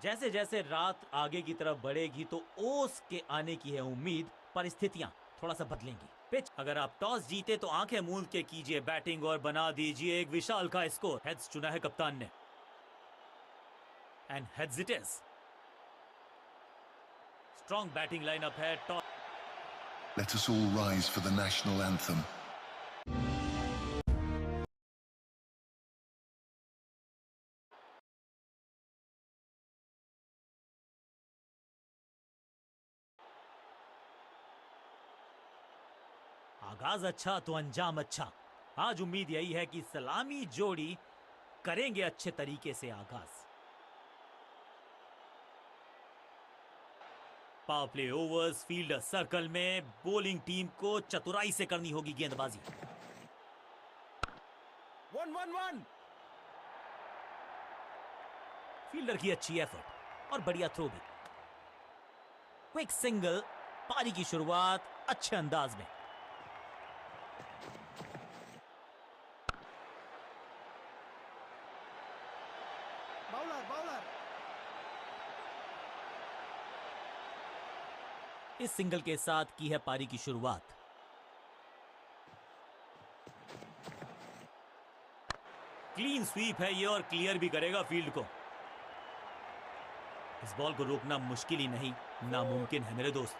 जैसे जैसे रात आगे की तरफ बढ़ेगी तो ओस के आने की है उम्मीद, परिस्थितियां थोड़ा सा बदलेंगी। पिच, अगर आप टॉस जीते तो आंखें मूंद के कीजिए बैटिंग और बना दीजिए एक विशाल का स्कोर। हेड्स चुना है कप्तान ने, and heads it is. Strong batting lineup है। Toss Let us all rise for the national anthem. आगाज अच्छा तो अंजाम अच्छा। आज उम्मीद यही है कि सलामी जोड़ी करेंगे अच्छे तरीके से आगाज। Power play overs, fielder circle में, बॉलिंग टीम को चतुराई से करनी होगी गेंदबाजी। 1-1-1। फील्डर की अच्छी एफर्ट और बढ़िया थ्रो भी। क्विक सिंगल, पारी की शुरुआत अच्छे अंदाज में। बाउलर। इस सिंगल के साथ की है पारी की शुरुआत। क्लीन स्वीप है ये और क्लियर भी करेगा फील्ड को। इस बॉल को रोकना मुश्किल ही नहीं, नामुमकिन है मेरे दोस्त।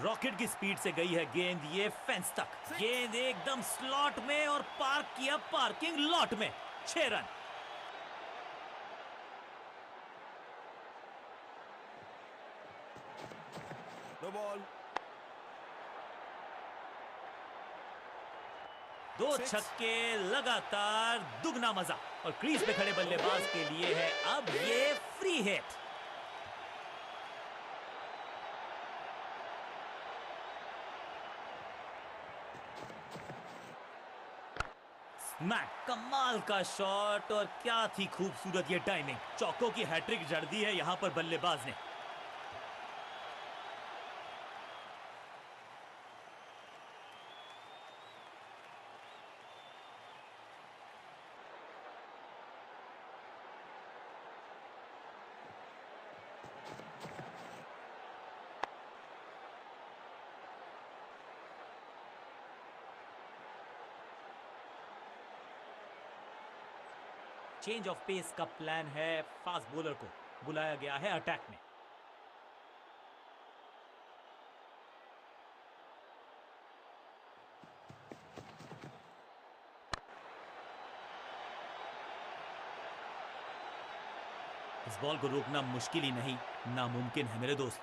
रॉकेट की स्पीड से गई है गेंद ये फेंस तक। गेंद एकदम स्लॉट में और पार्क किया पार्किंग लॉट में। 6 रन। No ball. 2 छक्के लगातार, दुगना मजा। और क्रीज पे खड़े बल्लेबाज के लिए है अब ये फ्री हिट। स्मैक, कमाल का शॉट और क्या थी खूबसूरत ये टाइमिंग। चौकों की हैट्रिक जड़ दी है यहां पर बल्लेबाज ने। चेंज ऑफ पेस का प्लान है। फास्ट बॉलर को बुलाया गया है अटैक में। इस बॉल को रोकना मुश्किल ही नहीं, नामुमकिन है मेरे दोस्त।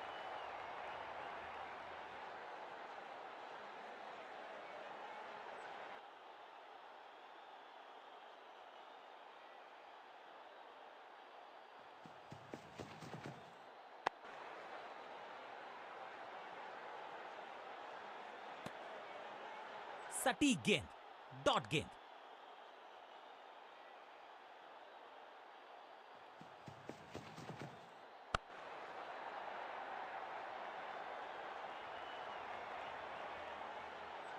सटीक गेंद, डॉट गेंद।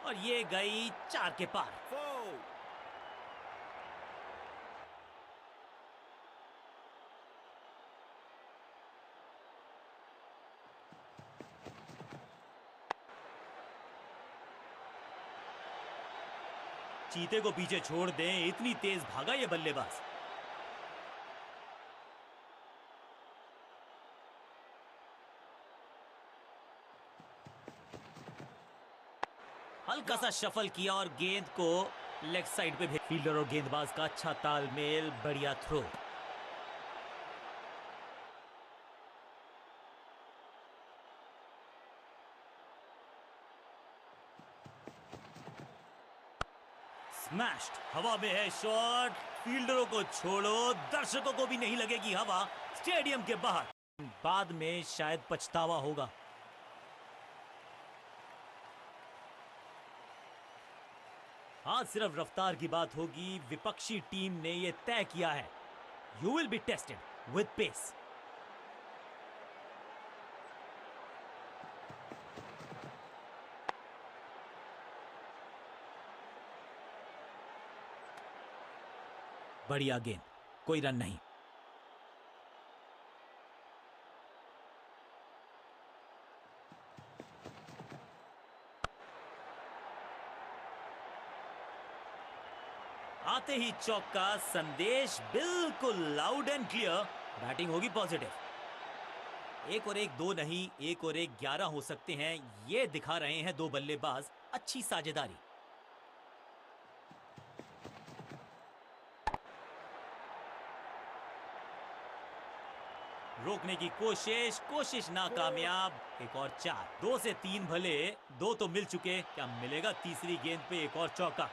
और ये गई 4 के पार। 4। चीते को पीछे छोड़ दें, इतनी तेज भागा ये बल्लेबाज। हल्का सा शफल किया और गेंद को लेग साइड पे भेज। फील्डर और गेंदबाज का अच्छा तालमेल, बढ़िया थ्रो। स्मैश्ड, हवा में है शॉट। फील्डरों को छोड़ो, दर्शकों को भी नहीं लगेगी हवा स्टेडियम के बाहर। बाद में शायद पछतावा होगा। आज सिर्फ रफ्तार की बात होगी। विपक्षी टीम ने यह तय किया है, you will be tested with pace. बढ़िया गेंद, कोई रन नहीं। आते ही चौका, संदेश बिल्कुल लाउड एंड क्लियर, बैटिंग होगी पॉजिटिव। एक और एक दो नहीं, एक और एक 11 हो सकते हैं, ये दिखा रहे हैं दो बल्लेबाज अच्छी साझेदारी। रोकने की कोशिश नाकामयाब। एक और 4, 2 से 3 भले, 2 तो मिल चुके, क्या मिलेगा तीसरी गेंद पे एक और चौका?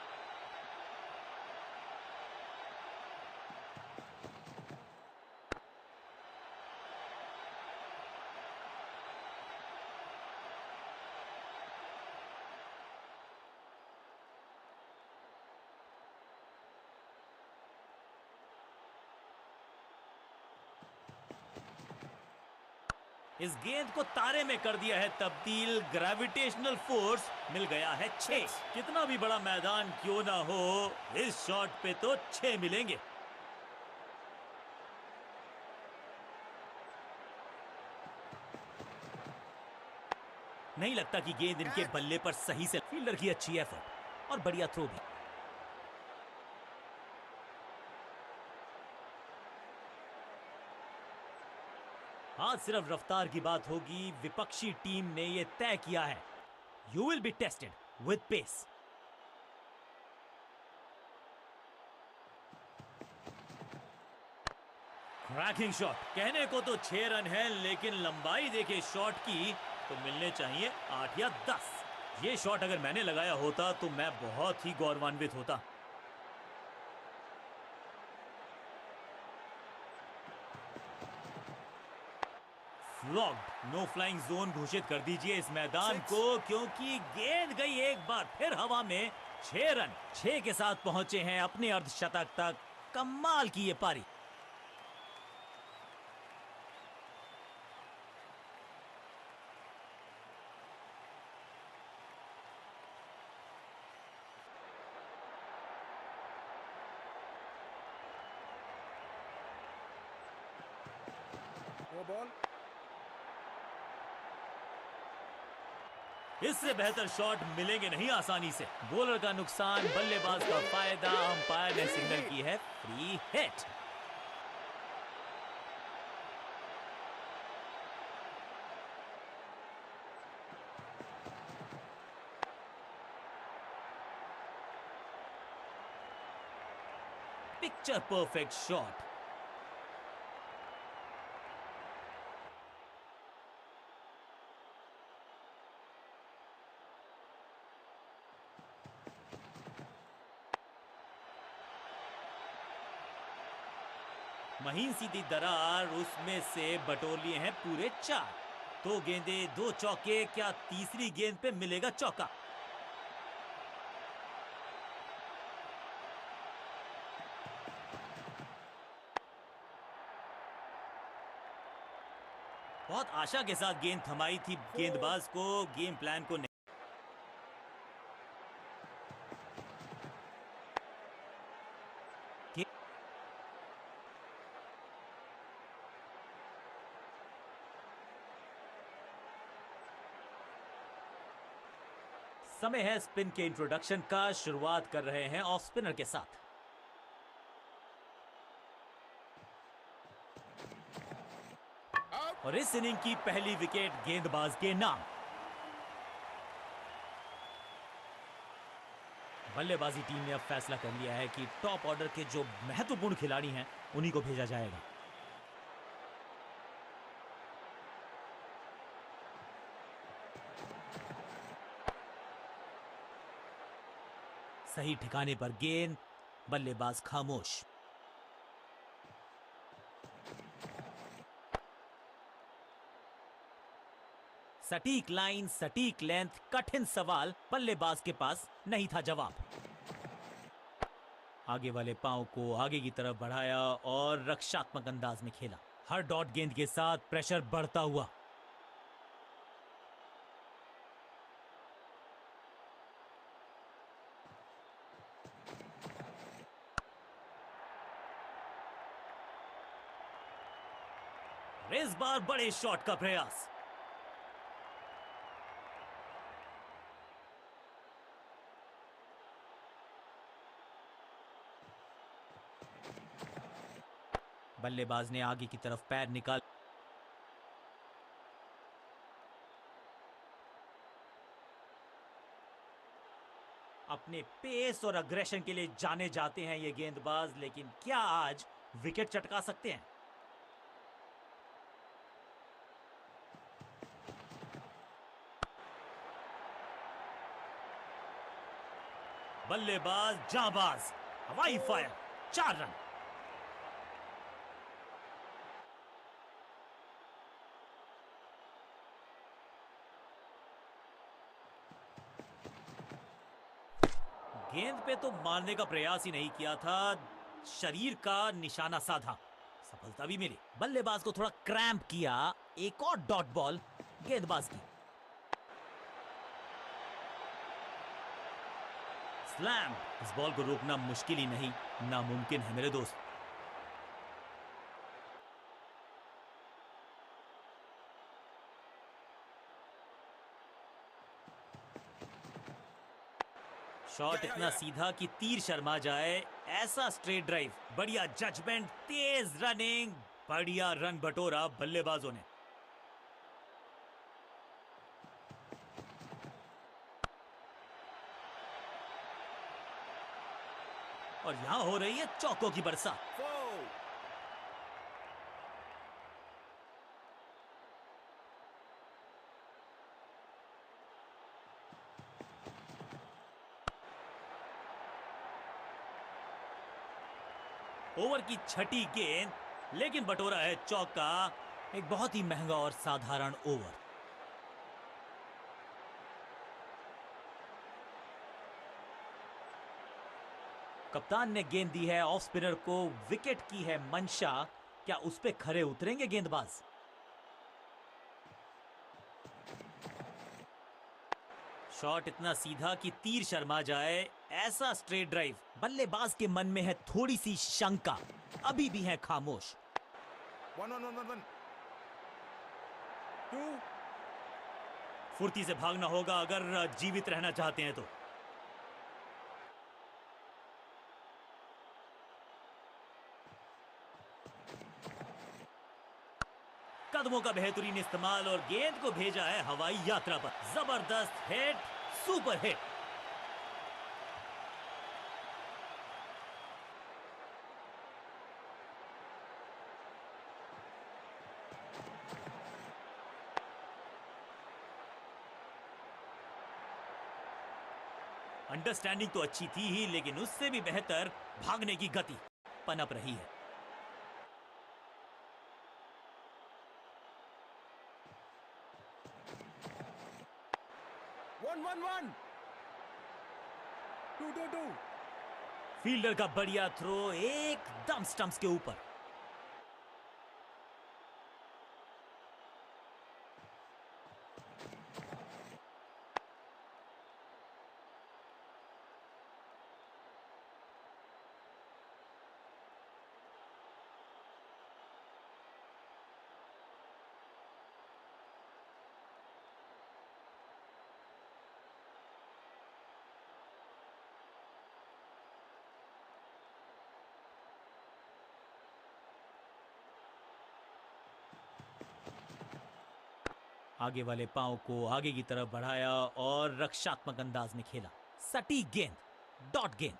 इस गेंद को तारे में कर दिया है तब्दील, ग्रेविटेशनल फोर्स मिल गया है 6। कितना भी बड़ा मैदान क्यों ना हो, इस शॉट पे तो 6 मिलेंगे। नहीं लगता कि गेंद इनके बल्ले पर सही से, फील्डर की अच्छी एफर्ट और बढ़िया थ्रो भी। आज सिर्फ रफ्तार की बात होगी, विपक्षी टीम ने यह तय किया है, you will be tested with pace. Cracking shot, कहने को तो 6 रन है, लेकिन लंबाई देखे शॉट की तो मिलने चाहिए 8 या 10। ये शॉट अगर मैंने लगाया होता तो मैं बहुत ही गौरवान्वित होता। फ्लॉग्ड, नो फ्लाइंग जोन घोषित कर दीजिए इस मैदान को, क्योंकि गेंद गई एक बार फिर हवा में। 6 रन, 6 के साथ पहुंचे हैं अपने अर्धशतक तक। कमाल की ये पारी। No ball. इससे बेहतर शॉट मिलेंगे नहीं आसानी से। बॉलर का नुकसान, बल्लेबाज का फायदा। अंपायर ने सिग्नल की है free hit. Picture perfect shot. महीन सीधी दरार, उसमें से बटोर लिए हैं पूरे 4। 2 गेंदे, 2 चौके, क्या तीसरी गेंद पे मिलेगा चौका? बहुत आशा के साथ गेंद थमाई थी गेंदबाज को, गेम प्लान को नहीं। समय है स्पिन के इंट्रोडक्शन का। शुरुआत कर रहे हैं ऑफ स्पिनर के साथ। और इस इनिंग की पहली विकेट गेंदबाज के नाम। बल्लेबाजी टीम ने अब फैसला कर लिया है कि टॉप ऑर्डर के जो महत्वपूर्ण खिलाड़ी हैं उन्हीं को भेजा जाएगा। सही ठिकाने पर गेंद, बल्लेबाज खामोश। सटीक लाइन, सटीक लेंथ, कठिन सवाल, बल्लेबाज के पास नहीं था जवाब। आगे वाले पांव को आगे की तरफ बढ़ाया और रक्षात्मक अंदाज में खेला। हर डॉट गेंद के साथ प्रेशर बढ़ता हुआ। इस बार बड़े शॉट का प्रयास। बल्लेबाज ने आगे की तरफ पैर निकाल। अपने पेस और अग्रेशन के लिए जाने जाते हैं ये गेंदबाज, लेकिन क्या आज विकेट चटका सकते हैं? बल्लेबाज जाबाज, हवाई फायर, 4 रन। गेंद पे तो मारने का प्रयास ही नहीं किया था, शरीर का निशाना साधा, सफलता भी मिली। बल्लेबाज को थोड़ा क्रैम्प किया। एक और डॉट बॉल गेंदबाज की। स्लैम। इस बॉल को रोकना मुश्किल ही नहीं, नामुमकिन है मेरे दोस्त। शॉट इतना सीधा कि तीर शर्मा जाए, ऐसा स्ट्रेट ड्राइव, बढ़िया जजमेंट, तेज रनिंग, बढ़िया रन बटोरा बल्लेबाजों ने। और यहां हो रही है चौकों की बरसात। Foul. ओवर की छठी गेंद, लेकिन बटोरा है चौका। एक बहुत ही महंगा और साधारण ओवर। कप्तान ने गेंद दी है ऑफ स्पिनर को, विकेट की है मंशा। क्या उस पे खरे उतरेंगे गेंदबाज? शॉट इतना सीधा कि तीर शर्मा जाए, ऐसा स्ट्रेट ड्राइव। बल्लेबाज के मन में है थोड़ी सी शंका, अभी भी है खामोश। 1-1-1-1-1. 2. फुर्ती से भागना होगा अगर जीवित रहना चाहते हैं तो। कदमों का बेहतरीन इस्तेमाल और गेंद को भेजा है हवाई यात्रा पर। जबरदस्त हिट, सुपर हिट। अंडरस्टैंडिंग तो अच्छी थी ही, लेकिन उससे भी बेहतर भागने की गति पनप रही है। 1-1-1. 2-2-2. फील्डर का बढ़िया थ्रो एकदम स्टंप्स के ऊपर। आगे वाले पांव को आगे की तरफ बढ़ाया और रक्षात्मक अंदाज में खेला। सटीक गेंद, डॉट गेंद।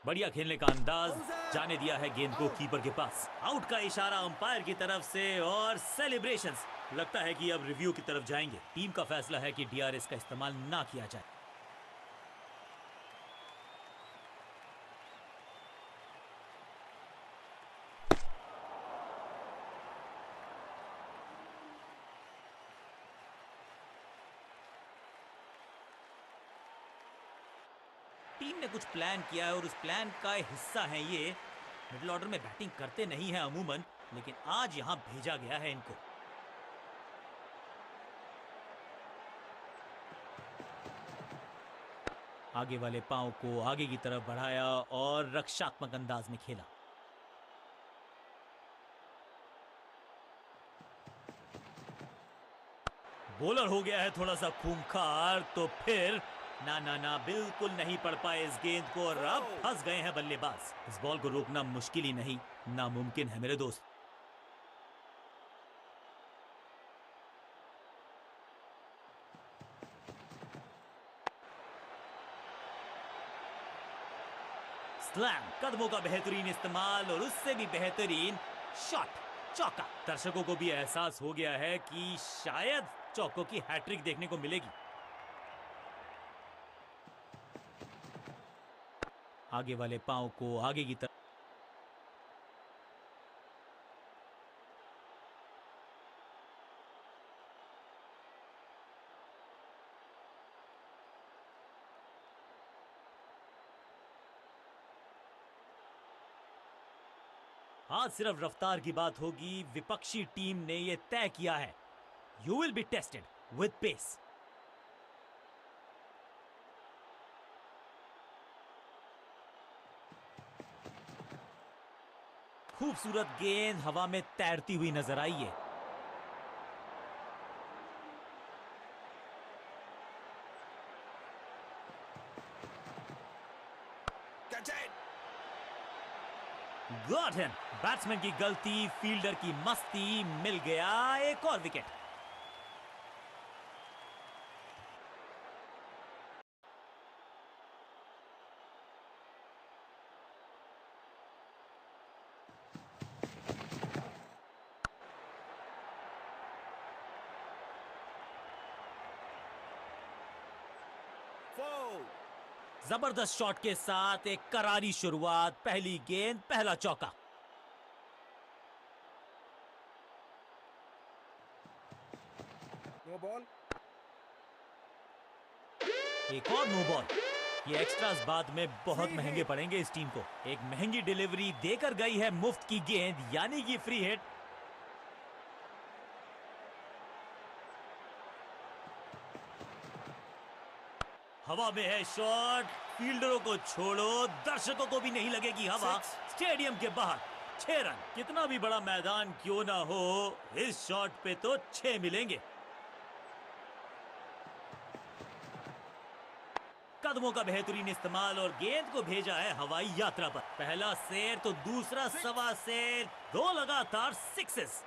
बढ़िया खेलने का अंदाज, जाने दिया है गेंद को कीपर के पास। आउट का इशारा अंपायर की तरफ से और सेलिब्रेशंस। लगता है कि अब रिव्यू की तरफ जाएंगे। टीम का फैसला है कि डीआरएस का इस्तेमाल ना किया जाए। टीम ने कुछ प्लान किया है और उस प्लान का हिस्सा है ये। मिडिल ऑर्डर में बैटिंग करते नहीं है अमूमन, लेकिन आज यहां भेजा गया है इनको। आगे वाले पांव को आगे की तरफ बढ़ाया और रक्षात्मक अंदाज में खेला। बॉलर हो गया है थोड़ा सा खूंखार, तो फिर ना ना ना बिल्कुल नहीं पड़ पाए इस गेंद को और अब फंस गए हैं बल्लेबाज। इस बॉल को रोकना मुश्किल ही नहीं, नामुमकिन है मेरे दोस्त। स्लैम, कदमों का बेहतरीन इस्तेमाल और उससे भी बेहतरीन शॉट, चौका। दर्शकों को भी एहसास हो गया है कि शायद चौकों की हैट्रिक देखने को मिलेगी। आगे वाले पांव को आगे की तरफ, आज सिर्फ रफ्तार की बात होगी। विपक्षी टीम ने यह तय किया है, you will be tested with pace. खूबसूरत गेंद हवा में तैरती हुई नजर आई है। Catch it. Got him. Batsman की गलती, फील्डर की मस्ती, मिल गया एक और विकेट। Foul. जबरदस्त शॉट के साथ एक करारी शुरुआत, पहली गेंद पहला चौका। No ball. एक और नो बॉल। ये एक्स्ट्रास बाद में बहुत Free महंगे hit. पड़ेंगे इस टीम को। एक महंगी डिलीवरी देकर गई है मुफ्त की गेंद, यानी कि फ्री हिट। हवा में है शॉट, फील्डरों को छोड़ो, दर्शकों को भी नहीं लगेगी हवा। Six. स्टेडियम के बाहर 6 रन। कितना भी बड़ा मैदान क्यों ना हो, इस शॉट पे तो 6 मिलेंगे। कदमों का बेहतरीन इस्तेमाल और गेंद को भेजा है हवाई यात्रा पर। पहला शेर तो दूसरा सवा शेर, 2 लगातार सिक्सेस।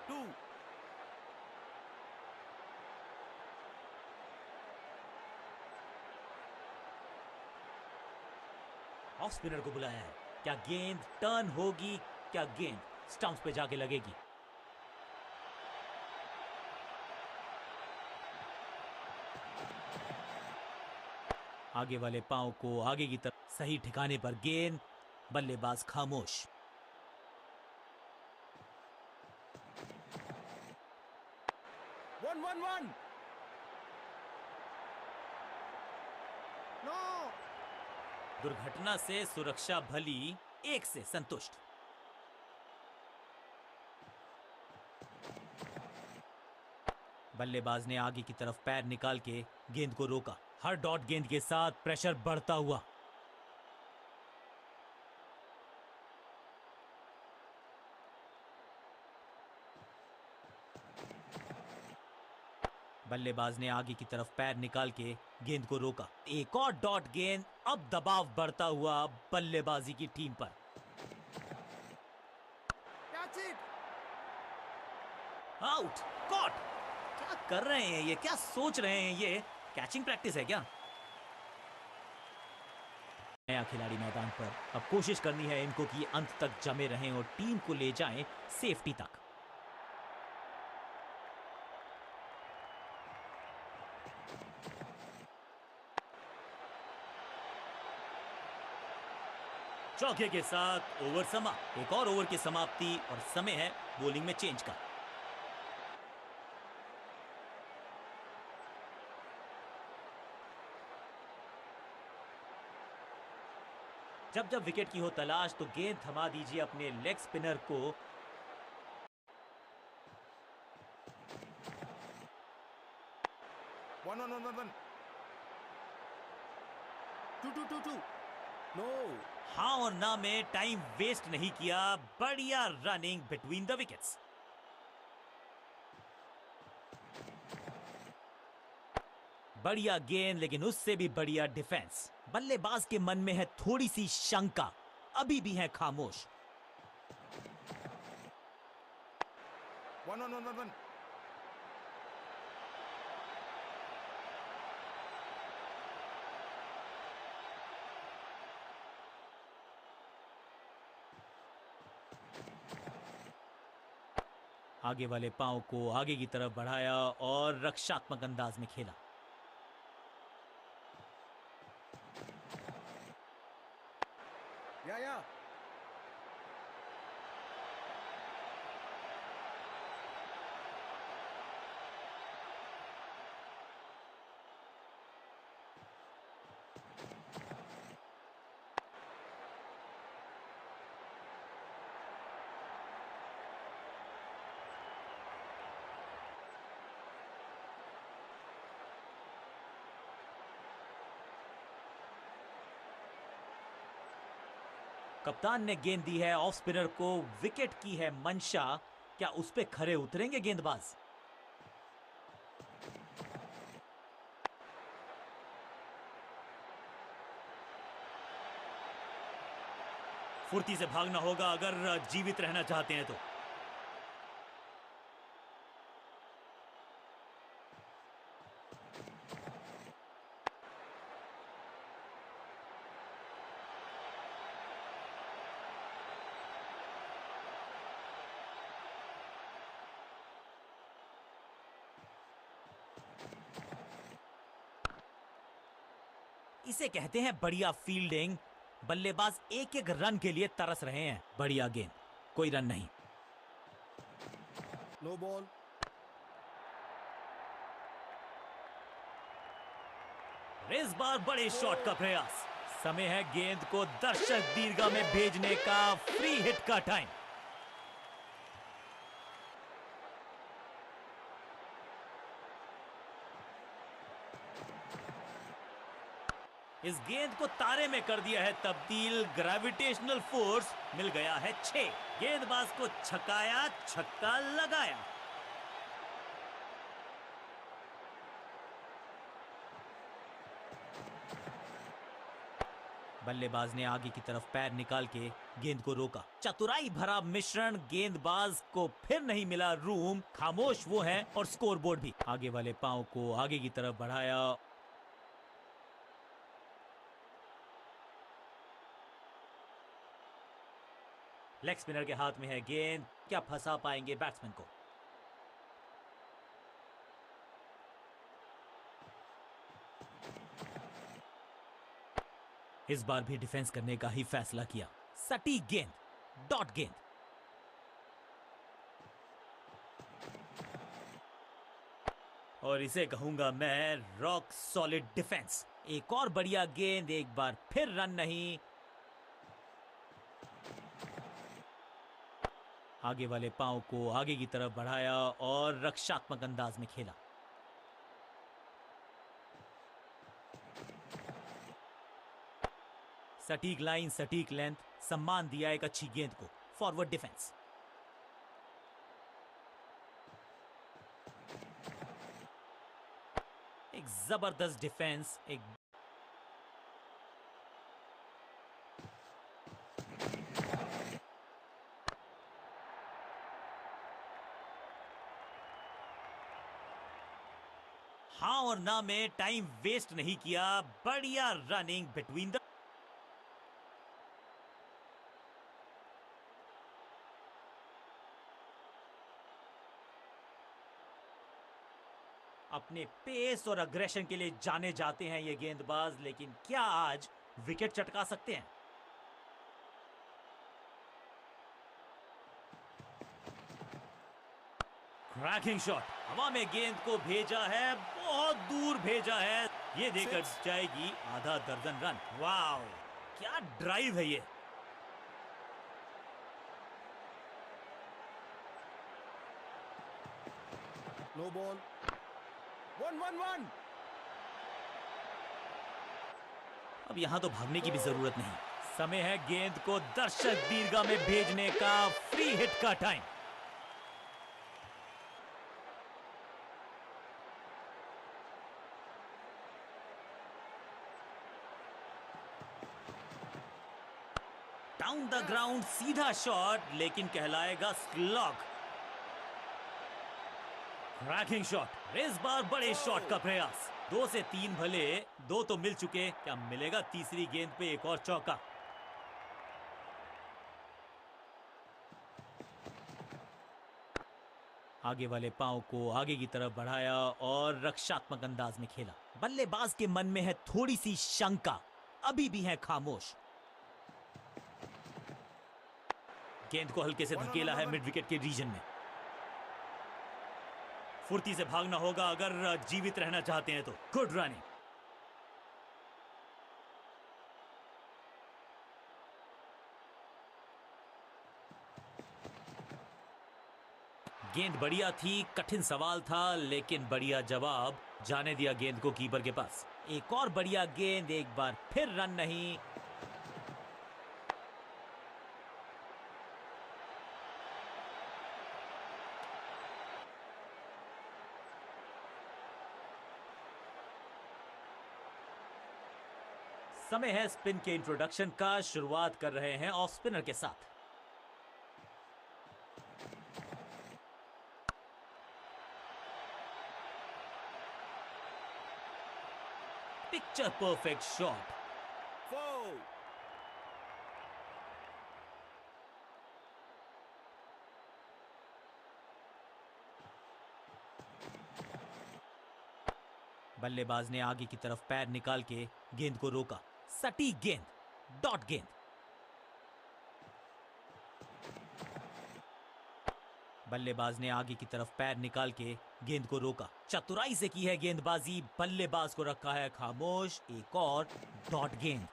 Two. ऑफ स्पिनर को बुलाया है। क्या गेंद टर्न होगी? क्या गेंद स्टंप्स पे जाके लगेगी? आगे वाले पांव को आगे की तरफ, सही ठिकाने पर गेंद, बल्लेबाज खामोश। One. No. दुर्घटना से सुरक्षा भली, 1 से संतुष्ट। बल्लेबाज ने आगे की तरफ पैर निकाल के गेंद को रोका। हर डॉट गेंद के साथ प्रेशर बढ़ता हुआ। बल्लेबाज ने आगे की तरफ पैर निकाल के गेंद को रोका। एक और डॉट गेंद, अब दबाव बढ़ता हुआ बल्लेबाजी की टीम पर। Catch it. Out, caught. क्या कर रहे हैं ये? क्या सोच रहे हैं ये? कैचिंग प्रैक्टिस है क्या? नया खिलाड़ी मैदान पर, अब कोशिश करनी है इनको कि अंत तक जमे रहें और टीम को ले जाएं सेफ्टी तक। चौके के साथ ओवर समाप्त। एक और ओवर की समाप्ति और समय है बॉलिंग में चेंज का। जब जब विकेट की हो तलाश तो गेंद थमा दीजिए अपने लेग स्पिनर को। 1-1-1-1-1. 2-2-2-2. No. हाँ और ना में टाइम वेस्ट नहीं किया, बढ़िया रनिंग बिटवीन द विकेट्स। बढ़िया गेंद, लेकिन उससे भी बढ़िया डिफेंस। बल्लेबाज के मन में है थोड़ी सी शंका, अभी भी है खामोश। 1-1-1-1-1. आगे वाले पांव को आगे की तरफ बढ़ाया और रक्षात्मक अंदाज में खेला। Yeah. कप्तान ने गेंद दी है ऑफ स्पिनर को, विकेट की है मंशा, क्या उस पे खरे उतरेंगे गेंदबाज? फुर्ती से भागना होगा अगर जीवित रहना चाहते हैं तो। इसे कहते हैं बढ़िया फील्डिंग। बल्लेबाज एक एक रन के लिए तरस रहे हैं। बढ़िया गेंद, कोई रन नहीं। No ball. इस बार बड़े शॉट का प्रयास। समय है गेंद को दर्शक दीर्घा में भेजने का, फ्री हिट का टाइम। इस गेंद को तारे में कर दिया है तब्दील, ग्रेविटेशनल फोर्स मिल गया है 6। गेंदबाज को छकाया, छक्का लगाया। बल्लेबाज ने आगे की तरफ पैर निकाल के गेंद को रोका। चतुराई भरा मिश्रण, गेंदबाज को फिर नहीं मिला रूम, खामोश वो है और स्कोरबोर्ड भी। आगे वाले पांव को आगे की तरफ बढ़ाया। लेग स्पिनर के हाथ में है गेंद, क्या फंसा पाएंगे बैट्समैन को? इस बार भी डिफेंस करने का ही फैसला किया। सटीक गेंद, डॉट गेंद। और इसे कहूंगा मैं रॉक सॉलिड डिफेंस। एक और बढ़िया गेंद, एक बार फिर रन नहीं। आगे वाले पांव को आगे की तरफ बढ़ाया और रक्षात्मक अंदाज में खेला। सटीक लाइन, सटीक लेंथ, सम्मान दिया एक अच्छी गेंद को। Forward defence. एक जबरदस्त डिफेंस, एक हाँ और ना में टाइम वेस्ट नहीं किया, बढ़िया रनिंग बिटवीन द। अपने पेस और अग्रेशन के लिए जाने जाते हैं ये गेंदबाज, लेकिन क्या आज विकेट चटका सकते हैं? क्रैकिंग शॉट, हवा में गेंद को भेजा है, बहुत दूर भेजा है। ये देकर जाएगी आधा दर्जन रन। वाओ, क्या ड्राइव है ये। No ball. 1-1-1। अब यहां तो भागने की भी जरूरत नहीं। समय है गेंद को दर्शक दीर्घा में भेजने का। फ्री हिट का टाइम। डाउन द ग्राउंड सीधा शॉट, लेकिन कहलाएगा स्लॉग। Cracking shot. इस बार बड़े शॉट का प्रयास। 2 से 3 भले, 2 तो मिल चुके, क्या मिलेगा तीसरी गेंद पे एक और चौका। आगे वाले पांव को आगे की तरफ बढ़ाया और रक्षात्मक अंदाज में खेला। बल्लेबाज के मन में है थोड़ी सी शंका, अभी भी है खामोश। गेंद को हल्के से धकेला है मिड विकेट के रीजन में। फुर्ती से भागना होगा अगर जीवित रहना चाहते हैं तो। Good running. गेंद बढ़िया थी, कठिन सवाल था, लेकिन बढ़िया जवाब। जाने दिया गेंद को कीपर के पास। एक और बढ़िया गेंद, एक बार फिर रन नहीं। समय है स्पिन के इंट्रोडक्शन का। शुरुआत कर रहे हैं ऑफ स्पिनर के साथ। Picture perfect shot. 4। बल्लेबाज ने आगे की तरफ पैर निकाल के गेंद को रोका। सटीक गेंद, डॉट गेंद। बल्लेबाज ने आगे की तरफ पैर निकाल के गेंद को रोका। चतुराई से की है गेंदबाजी, बल्लेबाज को रखा है खामोश। एक और डॉट गेंद।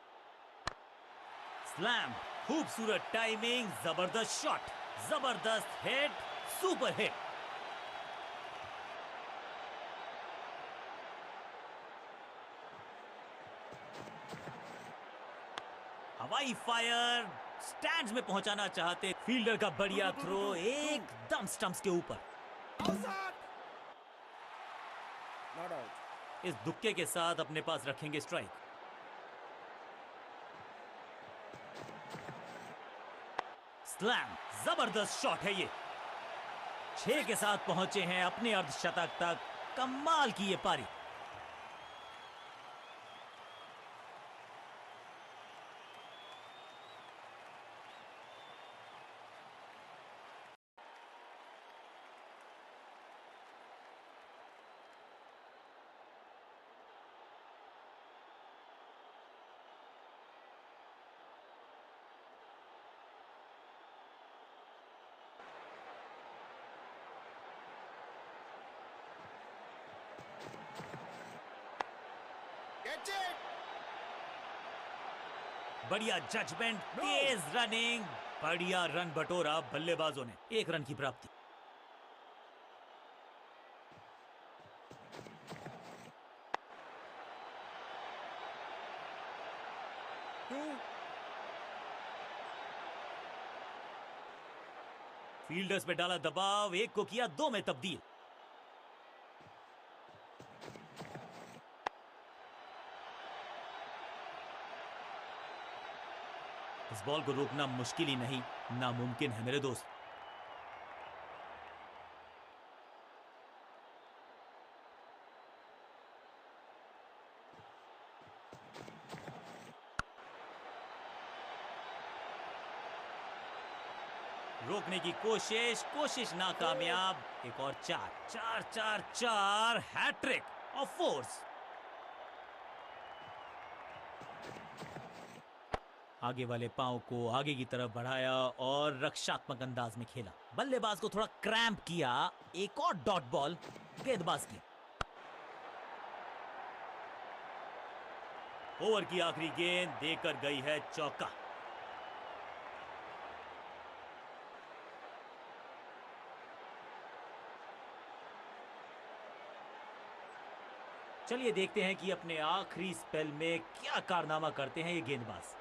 स्लैम। खूबसूरत टाइमिंग, जबरदस्त शॉट, जबरदस्त हिट, सुपर हिट। हवाई फायर, स्टैंड्स में पहुंचाना चाहते फील्डर का बढ़िया थ्रो, एकदम स्टंप्स के ऊपर। Not out. इस दुक्के के साथ अपने पास रखेंगे स्ट्राइक। स्लैम। जबरदस्त शॉट है ये। 6 के साथ पहुंचे हैं अपने अर्धशतक तक। कमाल की ये पारी। Catch it! बढ़िया जजमेंट, तेज रनिंग, बढ़िया रन बटोरा बल्लेबाजों ने। 1 रन की प्राप्ति। फील्डर्स पे डाला दबाव, 1 को किया 2 में तब्दील। इस बॉल को रोकना मुश्किल ही नहीं, नामुमकिन है मेरे दोस्त। रोकने की कोशिश नाकामयाब। एक और 4 हैट्रिक ऑफ फोर्स। आगे वाले पांव को आगे की तरफ बढ़ाया और रक्षात्मक अंदाज में खेला। बल्लेबाज को थोड़ा क्रैम्प किया। एक और डॉट बॉल गेंदबाज की। ओवर की आखिरी गेंद देकर गई है चौका। चलिए देखते हैं कि अपने आखिरी स्पेल में क्या कारनामा करते हैं ये गेंदबाज।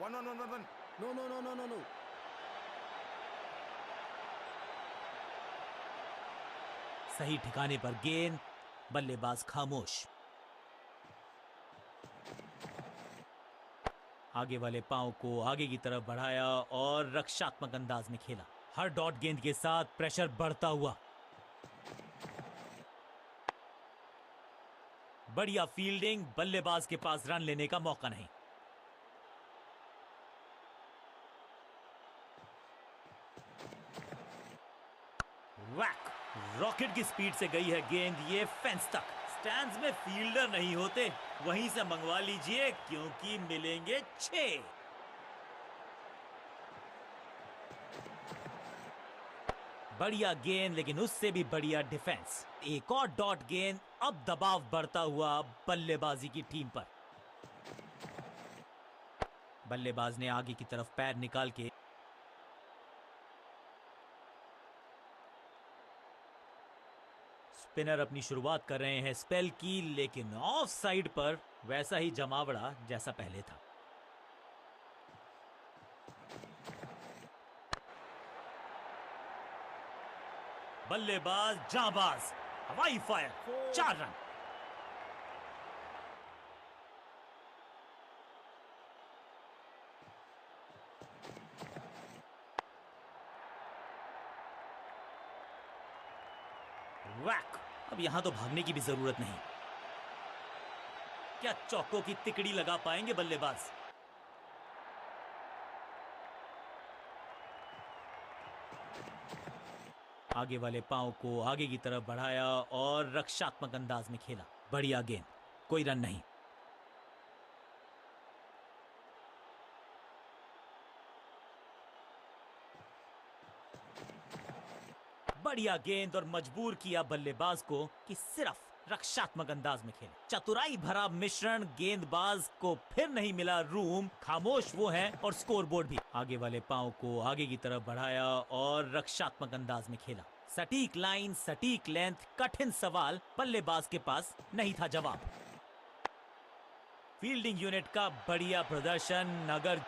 One, one, one, one, one. No, no, no, no, no, no. सही ठिकाने पर गेंद, बल्लेबाज खामोश। आगे वाले पांव को आगे की तरफ बढ़ाया और रक्षात्मक अंदाज में खेला। हर डॉट गेंद के साथ प्रेशर बढ़ता हुआ। बढ़िया फील्डिंग, बल्लेबाज के पास रन लेने का मौका नहीं। वैक, रॉकेट की स्पीड से गई है गेंद, ये फेंस तक। स्टैंड्स में फील्डर नहीं होते, वहीं से मंगवा लीजिए क्योंकि मिलेंगे 6। बढ़िया गेंद, लेकिन उससे भी बढ़िया डिफेंस। एक और डॉट गेंद, अब दबाव बढ़ता हुआ बल्लेबाजी की टीम पर। बल्लेबाज ने आगे की तरफ पैर निकाल के स्पिनर अपनी शुरुआत कर रहे हैं स्पेल की, लेकिन ऑफ साइड पर वैसा ही जमावड़ा जैसा पहले था। बल्लेबाज जाबाज, हवाई फायर, 4 रन। वैक, अब यहां तो भागने की भी जरूरत नहीं। क्या चौकों की तिकड़ी लगा पाएंगे बल्लेबाज? आगे वाले पांव को आगे की तरफ बढ़ाया और रक्षात्मक अंदाज में खेला। बढ़िया गेंद, कोई रन नहीं। बढ़िया गेंद और मजबूर किया बल्लेबाज को कि सिर्फ रक्षात्मक अंदाज में खेले। चतुराई भरा मिश्रण, गेंदबाज को फिर नहीं मिला रूम, खामोश वो है और स्कोरबोर्ड भी। आगे वाले पांव को आगे की तरफ बढ़ाया और रक्षात्मक अंदाज में खेला। सटीक लाइन, सटीक लेंथ, कठिन सवाल, बल्लेबाज के पास नहीं था जवाब। फील्डिंग यूनिट का बढ़िया प्रदर्शन। अगर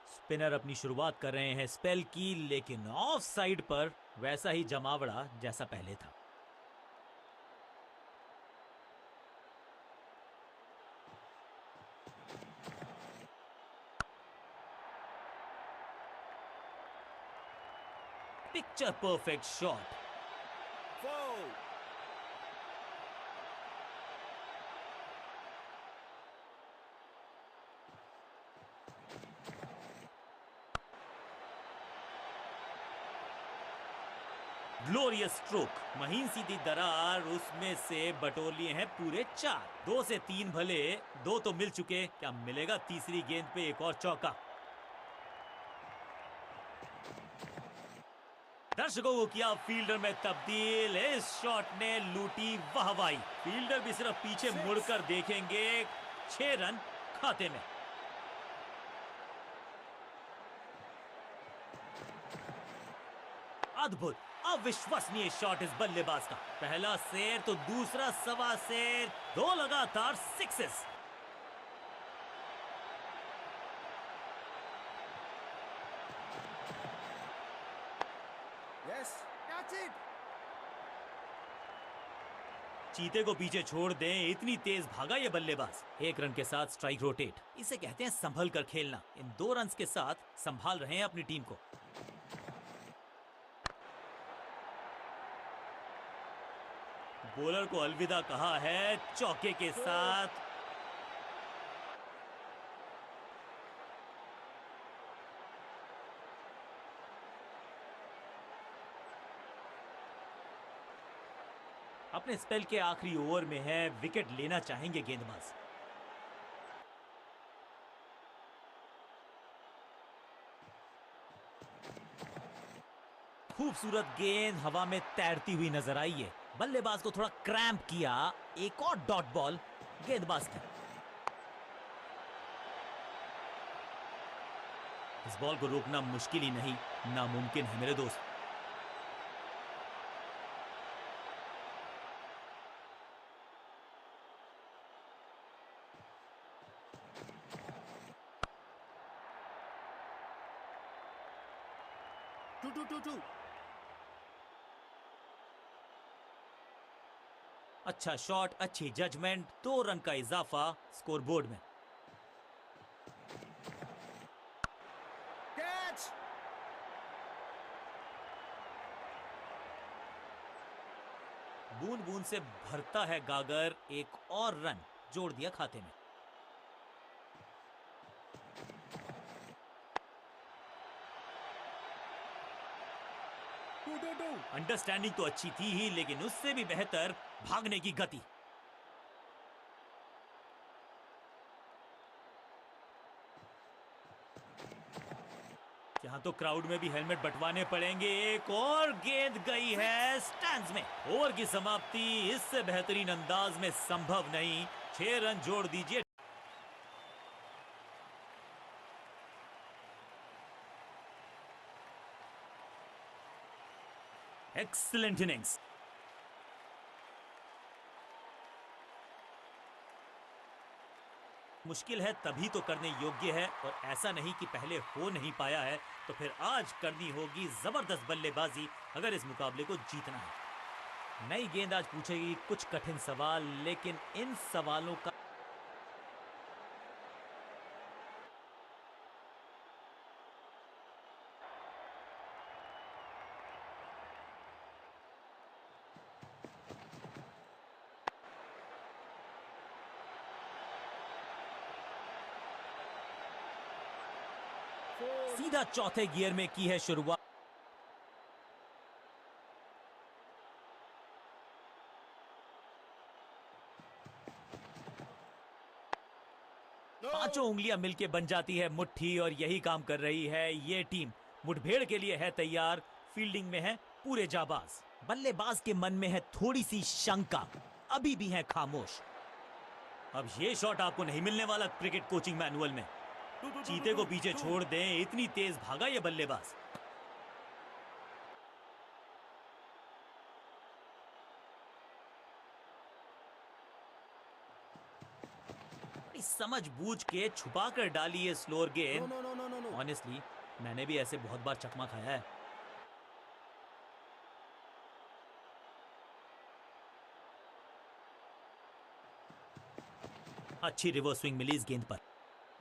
स्पिनर अपनी शुरुआत कर रहे हैं स्पेल की, लेकिन ऑफ साइड पर वैसा ही जमावड़ा जैसा पहले था। Picture perfect shot. Foul. Glorious stroke, महीन सीधी दरार, उसमें से बटोर लिए हैं पूरे 4। 2 से 3 भले, 2 तो मिल चुके, क्या मिलेगा तीसरी गेंद पे एक और चौका? दर्शकों को किया फील्डर में तब्दील, इस शॉट ने लूटी वाहवाही। फील्डर भी सिर्फ पीछे मुड़कर देखेंगे, 6 रन खाते में। अद्भुत, अविश्वसनीय शॉट इस बल्लेबाज का। पहला शेर तो दूसरा सवा शेर, 2 लगातार सिक्सेस। Yes, that's it. चीते को पीछे छोड़ दें, इतनी तेज भागा ये बल्लेबाज। 1 रन के साथ स्ट्राइक रोटेट, इसे कहते हैं संभल कर खेलना। इन 2 रन के साथ संभाल रहे हैं अपनी टीम को। बॉलर को अलविदा कहा है चौके के साथ। अपने स्पेल के आखिरी ओवर में है, विकेट लेना चाहेंगे गेंदबाज। खूबसूरत गेंद हवा में तैरती हुई नजर आई है। बल्लेबाज को थोड़ा क्रैम्प किया। एक और डॉट बॉल गेंदबाज की। इस बॉल को रोकना मुश्किल ही नहीं, नामुमकिन है मेरे दोस्त। Two. अच्छा शॉट, अच्छी जजमेंट, 2 रन का इजाफा स्कोरबोर्ड में। Catch. बूंद बूंद से भरता है गागर, एक और रन जोड़ दिया खाते में। Two. अंडरस्टैंडिंग तो अच्छी थी ही, लेकिन उससे भी बेहतर भागने की गति। यहाँ तो क्राउड में भी हेलमेट बंटवाने पड़ेंगे। एक और गेंद गई है स्टैंड्स में। ओवर की समाप्ति इससे बेहतरीन अंदाज में संभव नहीं। 6 रन जोड़ दीजिए। Excellent innings. मुश्किल है तभी तो करने योग्य है, और ऐसा नहीं कि पहले हो नहीं पाया है तो फिर आज करनी होगी जबरदस्त बल्लेबाजी अगर इस मुकाबले को जीतना है। नई गेंद आज पूछेगी कुछ कठिन सवाल, लेकिन इन सवालों का सीधा चौथे गियर में की है शुरुआत। पांचों उंगलियां मिलके बन जाती है मुट्ठी, और यही काम कर रही है ये टीम। मुठभेड़ के लिए है तैयार, फील्डिंग में है पूरे जाबाज। बल्लेबाज के मन में है थोड़ी सी शंका, अभी भी है खामोश। अब ये शॉट आपको नहीं मिलने वाला क्रिकेट कोचिंग मैनुअल में। चीते को पीछे छोड़ दें, इतनी तेज भागा ये बल्लेबाज। समझ बूझ के छुपा कर डाली है स्लोअर गेंद। No. ऑनेस्टली मैंने भी ऐसे बहुत बार चकमा खाया है। अच्छी रिवर्स स्विंग मिली इस गेंद पर।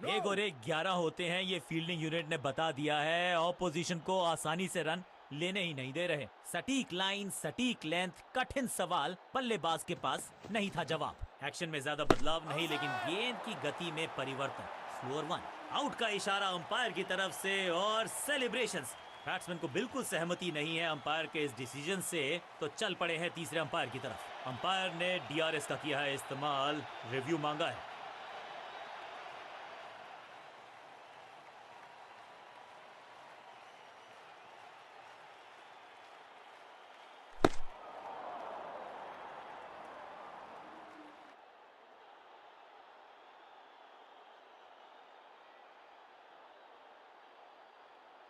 एक और एक 11 होते हैं, ये फील्डिंग यूनिट ने बता दिया है। ऑपोजिशन को आसानी से रन लेने ही नहीं दे रहे। सटीक लाइन, सटीक लेंथ, कठिन सवाल, बल्लेबाज के पास नहीं था जवाब। एक्शन में ज्यादा बदलाव नहीं, लेकिन गेंद की गति में परिवर्तन। स्लोअर 1, आउट का इशारा अंपायर की तरफ से, और सेलिब्रेशंस। बैट्समैन को बिल्कुल सहमति नहीं है अंपायर के इस डिसीजन से, तो चल पड़े हैं तीसरे अंपायर की तरफ। अंपायर ने डीआरएस का किया है इस्तेमाल, रिव्यू मांगा है।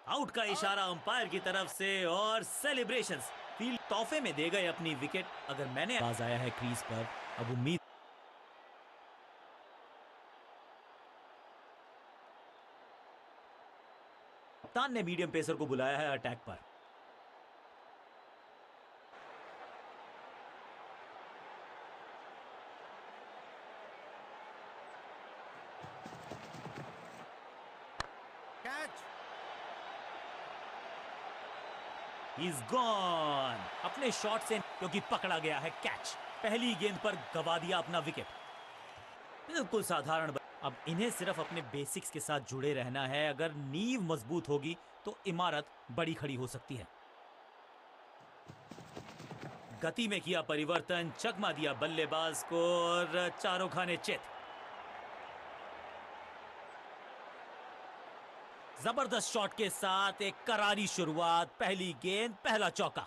आउट का इशारा अंपायर की तरफ से, और सेलिब्रेशंस। फील्ड तोहफे में दे गए अपनी विकेट। अगर मैंने बाज आया है क्रीज पर, अब उम्मीद कप्तान ने मीडियम पेसर को बुलाया है अटैक पर। Catch. He's gone. अपने शॉट से, क्योंकि पकड़ा गया है कैच। पहली गेंद पर गवा दिया अपना विकेट। बिल्कुल साधारण। अब इन्हें सिर्फ अपने बेसिक्स के साथ जुड़े रहना है। अगर नींव मजबूत होगी तो इमारत बड़ी खड़ी हो सकती है। गति में किया परिवर्तन, चकमा दिया बल्लेबाज को, और चारों खाने चित। जबरदस्त शॉट के साथ एक करारी शुरुआत, पहली गेंद पहला चौका।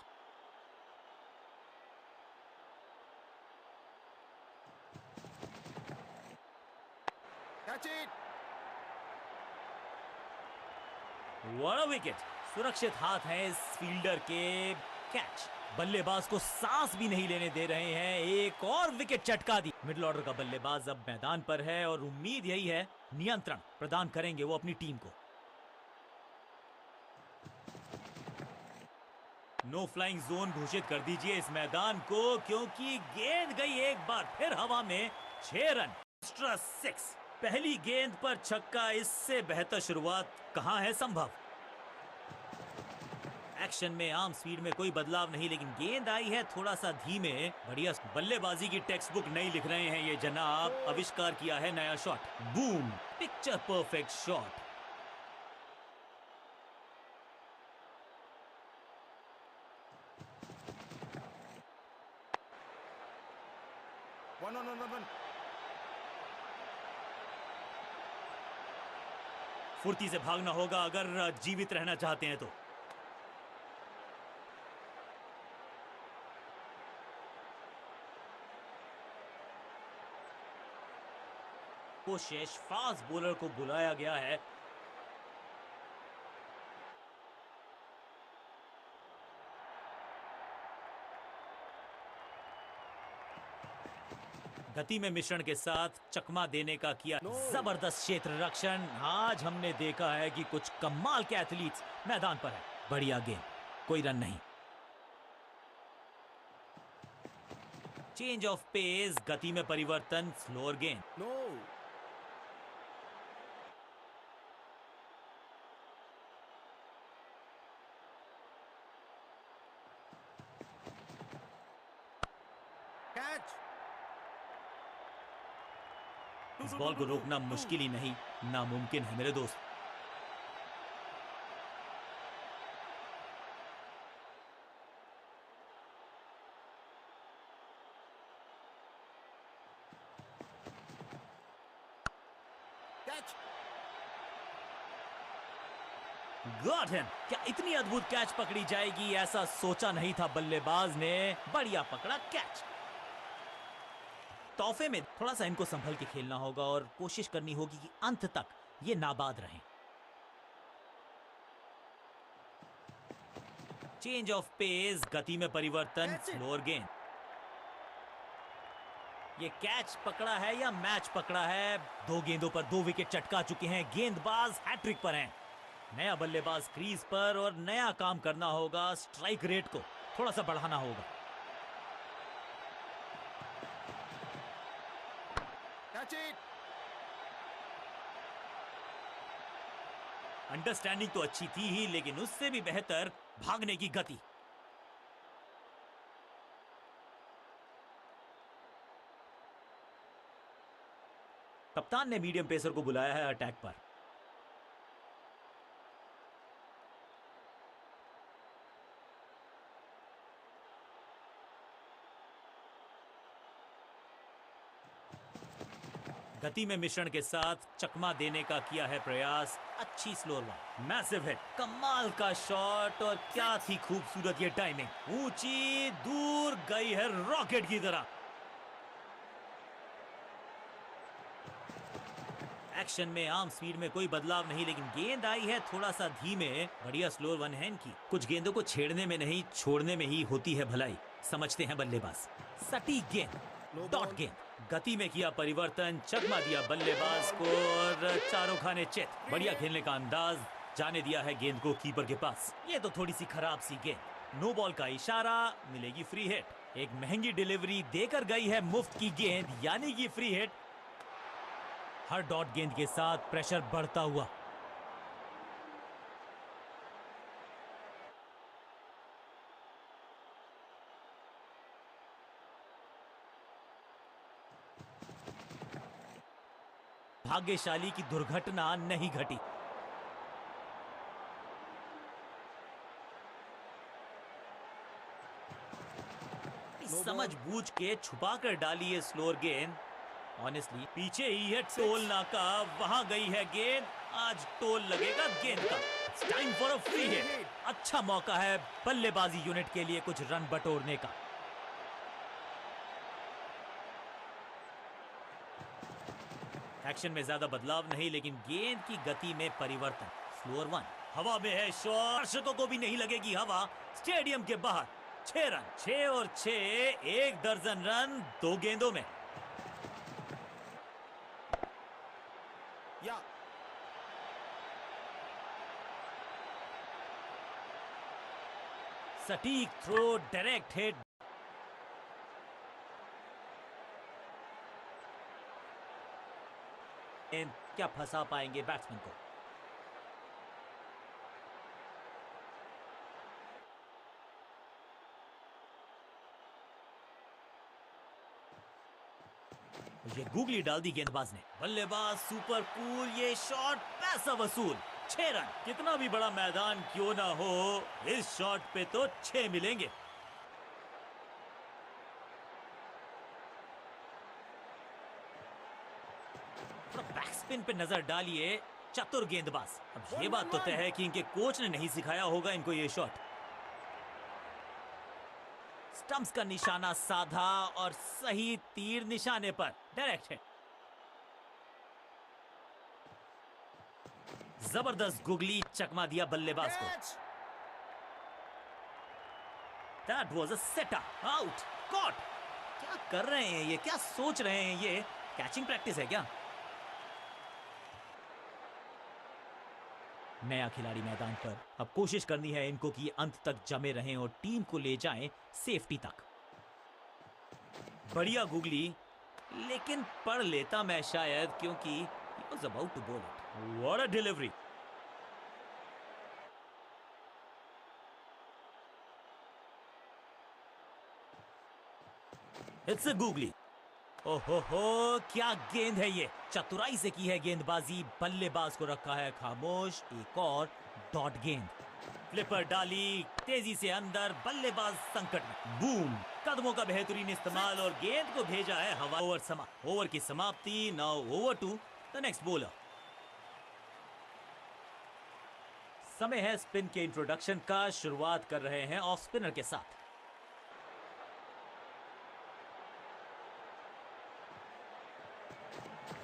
Catch it. What a wicket! सुरक्षित हाथ हैं इस फील्डर के। कैच। बल्लेबाज को सांस भी नहीं लेने दे रहे हैं, एक और विकेट चटका दी। मिडिल ऑर्डर का बल्लेबाज अब मैदान पर है और उम्मीद यही है नियंत्रण प्रदान करेंगे वो अपनी टीम को। नो फ्लाइंग जोन घोषित कर दीजिए इस मैदान को, क्योंकि गेंद गई एक बार फिर हवा में। 6 रन, एक्स्ट्रा 6। पहली गेंद पर छक्का, इससे बेहतर शुरुआत कहां है संभव। एक्शन में आम स्पीड में कोई बदलाव नहीं, लेकिन गेंद आई है थोड़ा सा धीमे। बढ़िया बल्लेबाजी की टेक्स्ट बुक नहीं लिख रहे हैं ये जनाब, आविष्कार किया है नया shot. Boom, picture perfect shot. One. फुर्ती से भागना होगा अगर जीवित रहना चाहते हैं तो। कोशिश, फास्ट बॉलर को बुलाया गया है। गति में मिश्रण के साथ चकमा देने का किया जबरदस्त क्षेत्र रक्षण। आज हमने देखा है कि कुछ कमाल के एथलीट्स मैदान पर है। बढ़िया गेंद, कोई रन नहीं। चेंज ऑफ पेस, गति में परिवर्तन, स्लोअर गेंद। No. Catch. इस बॉल को रोकना मुश्किल ही नहीं, नामुमकिन है मेरे दोस्त। Catch. Got him. क्या इतनी अद्भुत कैच पकड़ी जाएगी, ऐसा सोचा नहीं था बल्लेबाज ने। बढ़िया पकड़ा कैच। तोहफे में थोड़ा सा इनको संभल के खेलना होगा और कोशिश करनी होगी कि अंत तक ये नाबाद रहें। चेंज ऑफ पेस, गति में परिवर्तन, स्लोअर गेंद। ये कैच पकड़ा है या मैच पकड़ा है? 2 गेंदों पर 2 विकेट चटका चुके हैं। गेंदबाज हैट्रिक पर हैं। नया बल्लेबाज क्रीज पर और नया काम करना होगा। स्ट्राइक रेट को थोड़ा सा बढ़ाना होगा। Catch it. अंडरस्टैंडिंग तो अच्छी थी ही, लेकिन उससे भी बेहतर भागने की गति। कप्तान ने मीडियम पेसर को बुलाया है अटैक पर। गति में मिश्रण के साथ चकमा देने का किया है प्रयास। अच्छी स्लोअर वन, मैसिव हिट, कमाल का शॉट। और क्या थी खूबसूरत ये टाइमिंग। ऊंची दूर गई है रॉकेट की तरह। एक्शन में आम स्पीड में कोई बदलाव नहीं, लेकिन गेंद आई है थोड़ा सा धीमे। बढ़िया स्लोअर वन है इनकी। कुछ गेंदों को छेड़ने में नहीं, छोड़ने में ही होती है भलाई, समझते हैं बल्लेबाज। सटीक गेंद, डॉट गेंद। गति में किया परिवर्तन, चकमा दिया बल्लेबाज को और चारों खाने चित। बढ़िया खेलने का अंदाज, जाने दिया है गेंद को कीपर के पास। ये तो थोड़ी सी खराब सी गेंद। नो बॉल का इशारा, मिलेगी फ्री हिट। एक महंगी डिलीवरी देकर गई है मुफ्त की गेंद, यानी कि फ्री हिट। हर डॉट गेंद के साथ प्रेशर बढ़ता हुआ। भाग्यशाली की दुर्घटना नहीं घटी। समझबूझ के छुपा कर डाली है स्लोअर गेंद। ऑनेस्टली पीछे ही है टोल नाका, वहां गई है गेंद आज टोल लगेगा गेंद का। Time for a free hit. अच्छा मौका है बल्लेबाजी यूनिट के लिए कुछ रन बटोरने का। एक्शन में ज्यादा बदलाव नहीं, लेकिन गेंद की गति में परिवर्तन। फ्लोर 1 हवा में है शॉट, दर्शकों को भी नहीं लगेगी हवा। स्टेडियम के बाहर 6 रन, 6 और 6, 1 दर्जन रन 2 गेंदों में। या सटीक थ्रो, डायरेक्ट हिट। क्या फंसा पाएंगे बैट्समैन को? ये गूगली डाल दी गेंदबाज ने। बल्लेबाज सुपर कूल, ये शॉट पैसा वसूल। 6 रन, कितना भी बड़ा मैदान क्यों ना हो, इस शॉट पे तो 6 मिलेंगे। बैक स्पिन पे नजर डालिए, चतुर गेंदबाज। अब ये बात तो तय है कि इनके कोच ने नहीं सिखाया होगा इनको ये शॉट। स्टंप्स का निशाना साधा और सही तीर निशाने पर। Direct hit. जबरदस्त गुगली चकमा दिया बल्लेबाज को। Catch that was a sitter. Out, caught. क्या कर रहे हैं ये, क्या सोच रहे हैं ये? कैचिंग प्रैक्टिस है क्या? नया खिलाड़ी मैदान पर। अब कोशिश करनी है इनको कि अंत तक जमे रहें और टीम को ले जाएं सेफ्टी तक। बढ़िया गुगली, लेकिन पढ़ लेता मैं शायद, क्योंकि he was about to bowl it. What a delivery! It's a googly. ओहो हो, क्या गेंद है ये। चतुराई से की है गेंदबाजी, बल्लेबाज को रखा है खामोश। एक और डॉट गेंद। फ्लिपर डाली तेजी से अंदर, बल्लेबाज संकट में। बूम, कदमों का बेहतरीन इस्तेमाल और गेंद को भेजा है हवा। ओवर की समाप्ति। Now over to the next bowler. समय है स्पिन के इंट्रोडक्शन का। शुरुआत कर रहे हैं ऑफ स्पिनर के साथ।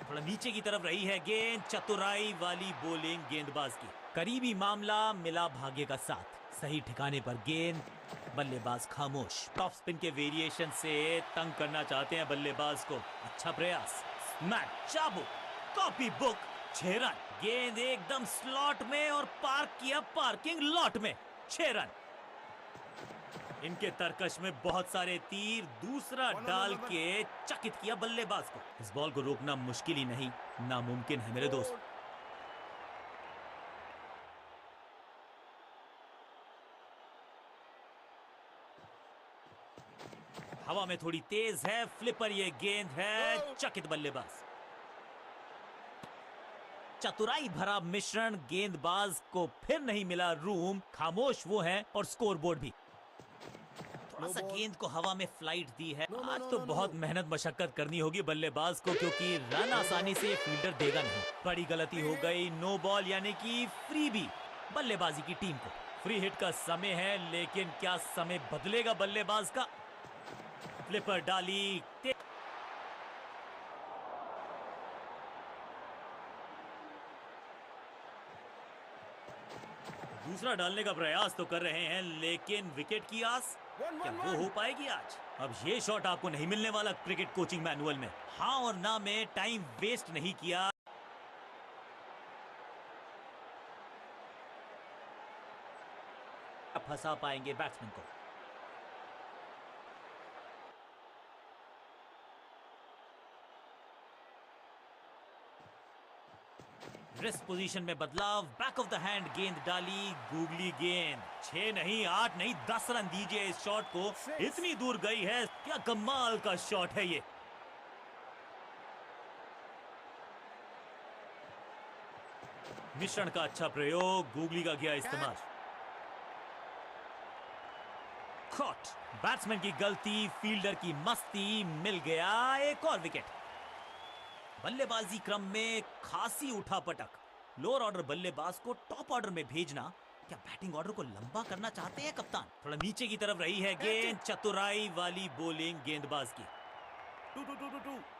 थोड़ा नीचे की तरफ रही है गेंद। चतुराई वाली बॉलिंग गेंदबाज की। करीबी मामला, मिला भाग्य का साथ। सही ठिकाने पर गेंद, बल्लेबाज खामोश। टॉप स्पिन के वेरिएशन से तंग करना चाहते हैं बल्लेबाज को। अच्छा प्रयास। स्मैक, चाबुक, कॉपी बुक। 6 रन। गेंद एकदम स्लॉट में और पार्क किया पार्किंग लॉट में। 6 रन। इनके तरकश में बहुत सारे तीर। दूसरा डाल के चकित किया बल्लेबाज को। इस बॉल को रोकना मुश्किल ही नहीं, नामुमकिन है मेरे दोस्त। हवा में थोड़ी तेज है फ्लिपर, ये गेंद है। चकित बल्लेबाज। चतुराई भरा मिश्रण, गेंदबाज को फिर नहीं मिला रूम। खामोश वो है और स्कोरबोर्ड भी। थोड़ा सा गेंद को हवा में फ्लाइट दी है। आज तो बहुत मेहनत मशक्कत करनी होगी बल्लेबाज को, क्योंकि रन आसानी से फील्डर देगा नहीं। बड़ी गलती हो गई। नो बॉल यानी कि फ्री भी बल्लेबाजी की टीम को। फ्री हिट का समय है, लेकिन क्या समय बदलेगा बल्लेबाज का? फ्लिपर डाली। दूसरा डालने का प्रयास तो कर रहे हैं, लेकिन विकेट की आस क्या वो हो पाएगी आज? अब ये शॉट आपको नहीं मिलने वाला क्रिकेट कोचिंग मैनुअल में। हाँ और ना में टाइम वेस्ट नहीं किया। फंसा पाएंगे बैट्समैन को। रिस्ट पोजीशन में बदलाव। बैक ऑफ द हैंड गेंद डाली। गूगली गेंद। 6 नहीं, 8 नहीं, 10 रन दीजिए इस शॉट को। इतनी दूर गई है। क्या कमाल का शॉट है ये। मिश्रण का अच्छा प्रयोग। गूगली का किया इस्तेमाल। कॉट। बैट्समैन की गलती, फील्डर की मस्ती। मिल गया एक और विकेट। बल्लेबाजी क्रम में खासी उठापटक। लोअर ऑर्डर बल्लेबाज को टॉप ऑर्डर में भेजना, क्या बैटिंग ऑर्डर को लंबा करना चाहते हैं कप्तान? थोड़ा नीचे की तरफ रही है गेंद, चतुराई वाली बॉलिंग गेंदबाज की।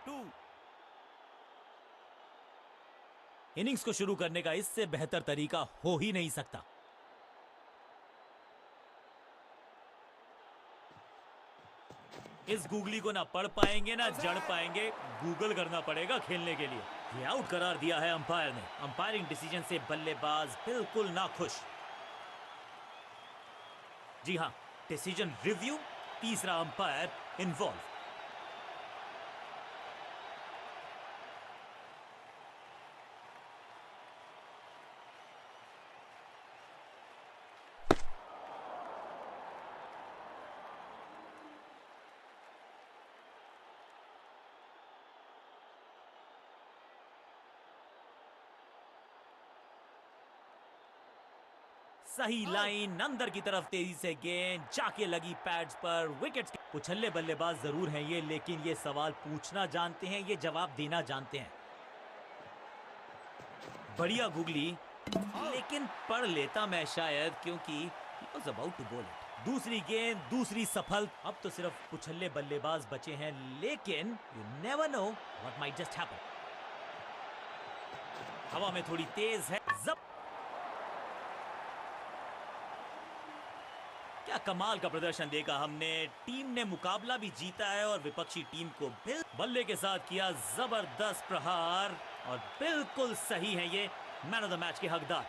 2 इनिंग्स को शुरू करने का इससे बेहतर तरीका हो ही नहीं सकता। इस गूगली को ना पढ़ पाएंगे ना जड़ पाएंगे, गूगल करना पड़ेगा खेलने के लिए। ये आउट करार दिया है अंपायर ने। अंपायरिंग डिसीजन से बल्लेबाज बिल्कुल ना खुश। जी हां, डिसीजन रिव्यू, तीसरा अंपायर इन्वॉल्व। सही लाइन, अंदर की तरफ तेजी से गेंद जाके लगी पैड्स पर। विकेट्स के उछल्ले बल्लेबाज जरूर हैं ये, लेकिन ये सवाल पूछना जानते हैं, ये जवाब देना जानते हैं। बढ़िया गूगली, लेकिन पढ़ लेता मैं शायद, क्योंकि he was about to bowl it। दूसरी गेंद, दूसरी सफल। अब तो सिर्फ उछल्ले बल्लेबाज बचे हैं, लेकिन you never know what might just happen. हवा में थोड़ी तेज है, जब क्या कमाल का प्रदर्शन देखा हमने। टीम ने मुकाबला भी जीता है और विपक्षी टीम को बल्ले के साथ किया जबरदस्त प्रहार, और बिल्कुल सही है ये मैन ऑफ द मैच के हकदार।